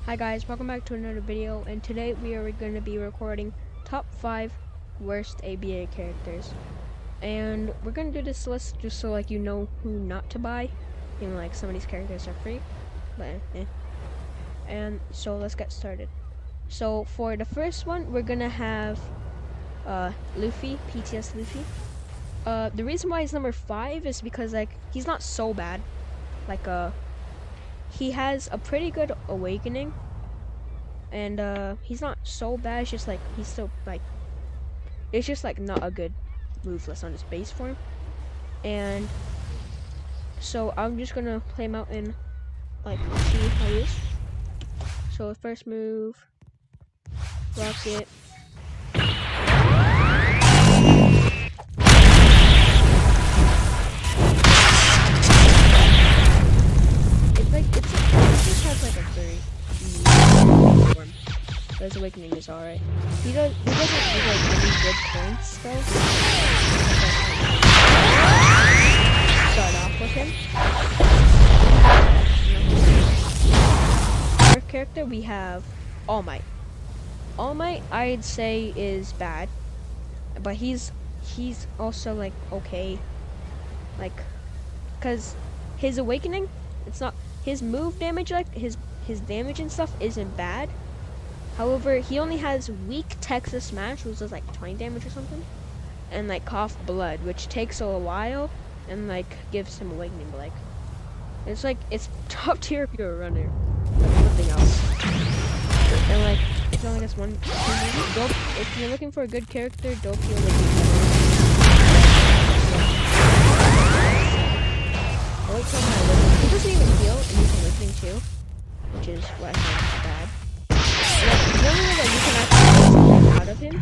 Hi guys, welcome back to another video, and today we are going to be recording top 5 worst ABA characters. And we're going to do this list just so like you know who not to buy. You know, like some of these characters are free, but And so let's get started. So for the first one, we're going to have Luffy, PTS Luffy. The reason why he's number 5 is because like he's not so bad. Like he has a pretty good awakening. And he's not so bad, it's just like he's still like it's just like not a good move list on his base form. And so I'm just gonna play him out and like see how he is. So first move, rocket. It just has like a very form. But his awakening is alright. He doesn't do like any good points though. Start off with him. Our character we have All Might. All Might I'd say is bad, but he's also like okay, like because his awakening, it's not his move damage, like his damage and stuff isn't bad. However, he only has weak Texas Smash, which does like 20 damage or something, and like Cough Blood, which takes a while and like gives him awakening. But like it's top tier if you're a runner, like nothing else. And like it's only this one. Dope. If you're looking for a good character, Dope heal like he doesn't even heal, and he's awakening too, which is what I think bad. Like, the only way that you can actually get something out of him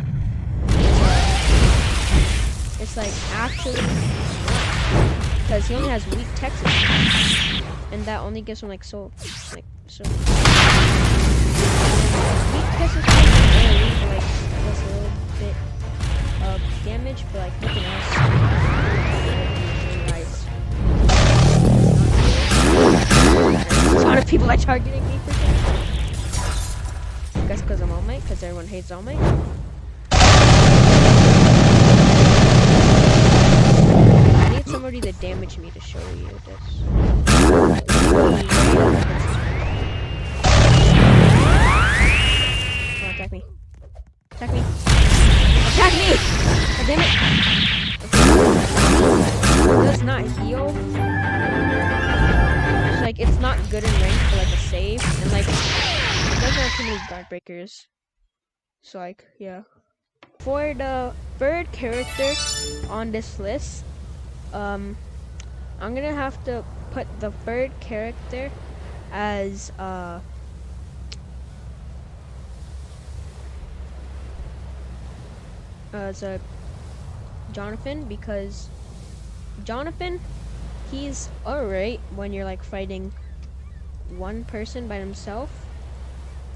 is it's like actually because he only has weak Texas, and that only gives him like so weak Texas and like does a little bit of damage, but like nothing else. A lot of people are targeting me for that. I guess because I'm All Might, because everyone hates All Might. I need somebody to damage me to show you this. Come on, attack me. Attack me. Attack me! God damn it! Does not heal. Like it's not good in range for like a save, and like it doesn't have too many guard breakers. So like yeah. For the third character on this list, I'm gonna have to put the third character as a Jonathan, because Jonathan, he's alright when you're like fighting one person by himself,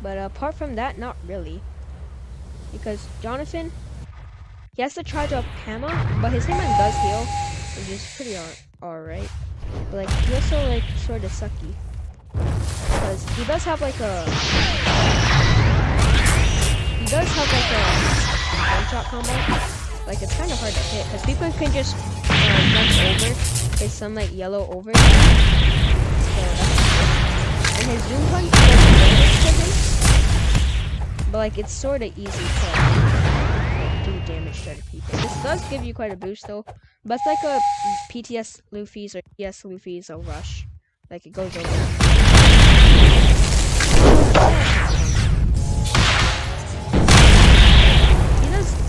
but apart from that, not really. Because Jonathan, he has to charge up Hammer, but his Hitman does heal, which is pretty alright. But like he also like sort of sucky, because he does have like a one-shot combo. Like it's kind of hard to hit because people can just jump over his sunlight yellow over. So and his zoom punch doesn't damage, but like it's sort of easy to do damage to other people. This does give you quite a boost though, but it's like a PTS Luffy's or PS Luffy's a rush. Like it goes over.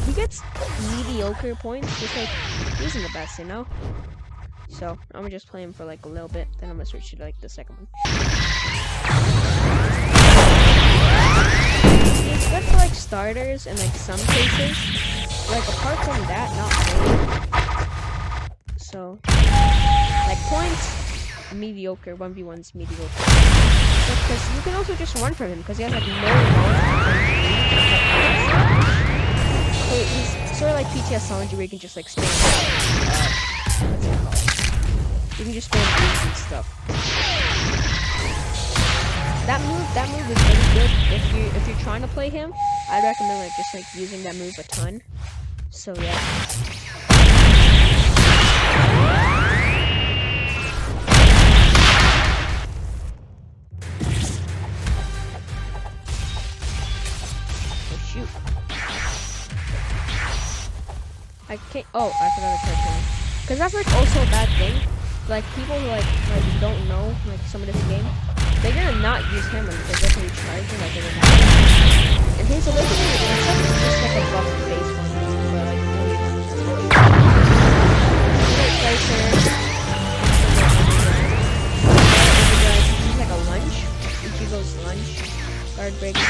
He gets mediocre points, just like he isn't the best, you know? So I'm gonna just play him for like a little bit, then I'm gonna switch to like the second one. He's good for like starters in like some cases. Like apart from that, not really. So like points, mediocre. 1v1's mediocre. Because you can also just run from him because he has like no so he's sort of like PTS Sanji, where you can just like spam. What's it called? You can just spam boots and stuff. that move is really good if you're trying to play him. I'd recommend like just like using that move a ton. So yeah. Oh shoot. I can't. Oh, I forgot to touch him. Cause that's like also a bad thing. Like people who like don't know like some of this game, they're gonna not use hammer because they're gonna be charging like in the back. And his awakening is just like a buff base one, but like really Tracer. He's like a lunge. He goes lunge. Guard break. And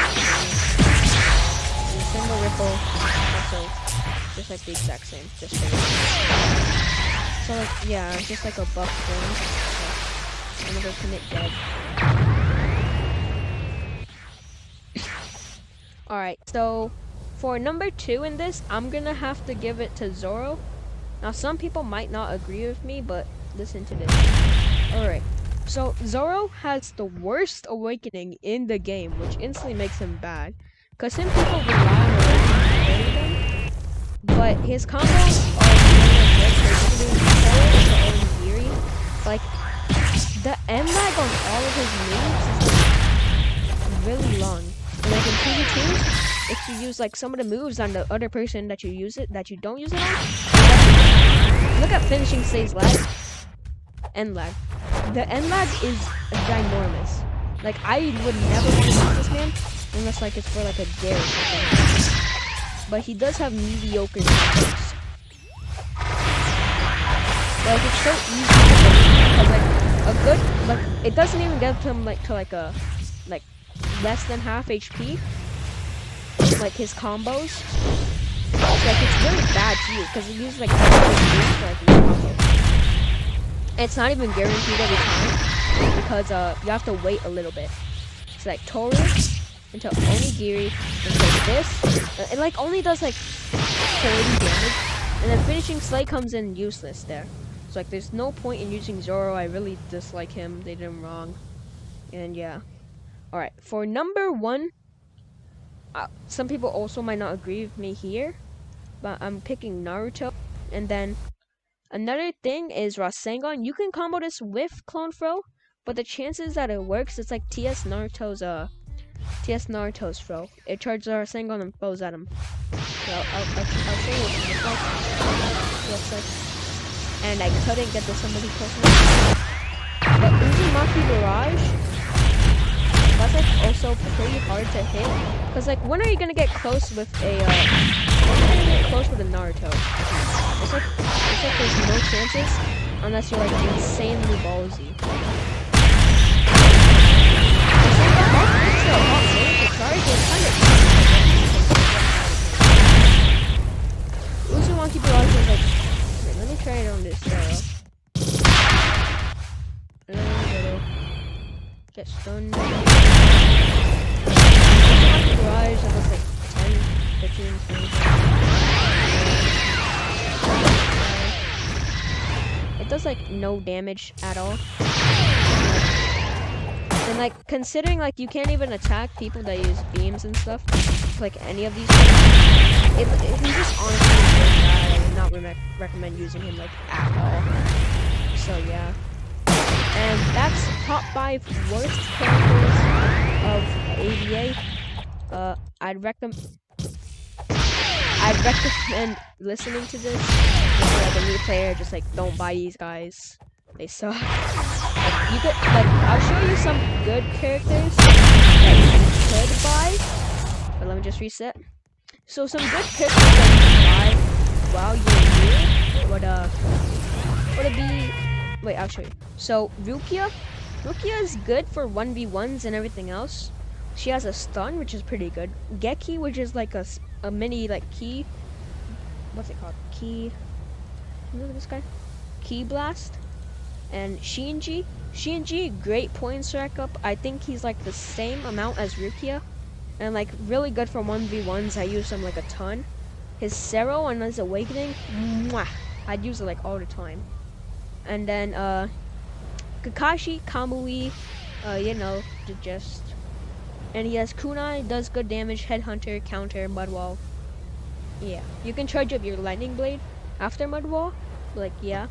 single ripple. Also just like the exact same. Just so like yeah, just like a buff thing. So, another commit dead. Alright, so for number 2 in this, I'm gonna have to give it to Zoro. Now some people might not agree with me, but listen to this. Alright, so Zoro has the worst awakening in the game, which instantly makes him bad. Cause some people rely on awakening them, but his combos are really good for like the M lag on all of his moves is really long. And like in PvP, if you use like some of the moves on the other person that you don't use it on, look at finishing stays lag, end lag. The end lag is ginormous. Like I would never want to use this man unless like it's for like a day or something. But he does have mediocre combos. Like it's so easy to get because like a good like it doesn't even get him like to like a like less than half HP. Like his combos. Like it's really bad to use because he uses like HP for like one combo. And it's not even guaranteed every time because you have to wait a little bit. It's like Toru until Onigiri until this. It like only does like 30 damage. And then finishing Slay comes in useless there. So like there's no point in using Zoro. I really dislike him. They did him wrong. And yeah. Alright, for number 1, some people also might not agree with me here, but I'm picking Naruto. And then another thing is Rasengan. You can combo this with Clone Throw, but the chances that it works, it's like TS Naruto's throw. It charges Rasengan and throws at him. So I'll show you what it looks like. And I couldn't get to somebody close enough. But Uzumaki Barrage, that's like also pretty hard to hit. Cause like when are you gonna get close with a Naruto? It's like there's no chances unless you're like insanely ballsy. Uzumaki Barrage is like, wait, let me try it on this get stunned. Uzumaki Barrage that looks like 10, 15, 20. It does like no damage at all. And like considering like you can't even attack people that use beams and stuff, like any of these things, he's just honestly really bad. I would not recommend using him like at all. So yeah. And that's top 5 worst characters of ABA. I'd recommend listening to this. If you're like a new player, just like don't buy these guys. They suck. You could I'll show you some good characters that you could buy. But let me just reset. So some good characters that you can buy while you're new would it be? Wait, I'll show you. So Rukia is good for 1v1s and everything else. She has a stun, which is pretty good. Geki, which is like a mini like key. What's it called? Key. Look at this guy. Key blast. And Shinji, great points rack up. I think he's like the same amount as Rukia, and like really good for 1v1s. I use him like a ton. His Zero on his awakening, mwah, I'd use it like all the time. And then Kakashi, Kamui, the gist. And he has Kunai, does good damage, Headhunter, Counter, Mudwall. Yeah, you can charge up your Lightning Blade after Mudwall. Like, yeah.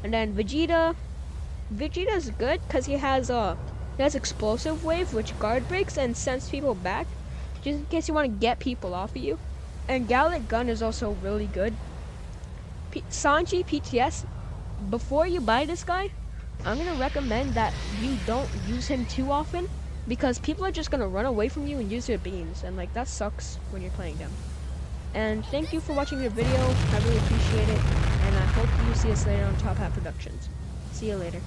And then Vegeta's good because he has Explosive Wave, which guard breaks and sends people back, just in case you want to get people off of you. And Gallic Gun is also really good. Sanji PTS, before you buy this guy, I'm gonna recommend that you don't use him too often, because people are just gonna run away from you and use their beams, and like that sucks when you're playing them. And thank you for watching the video. I really appreciate it, and I hope you see us later on Top Hat Productions. See you later.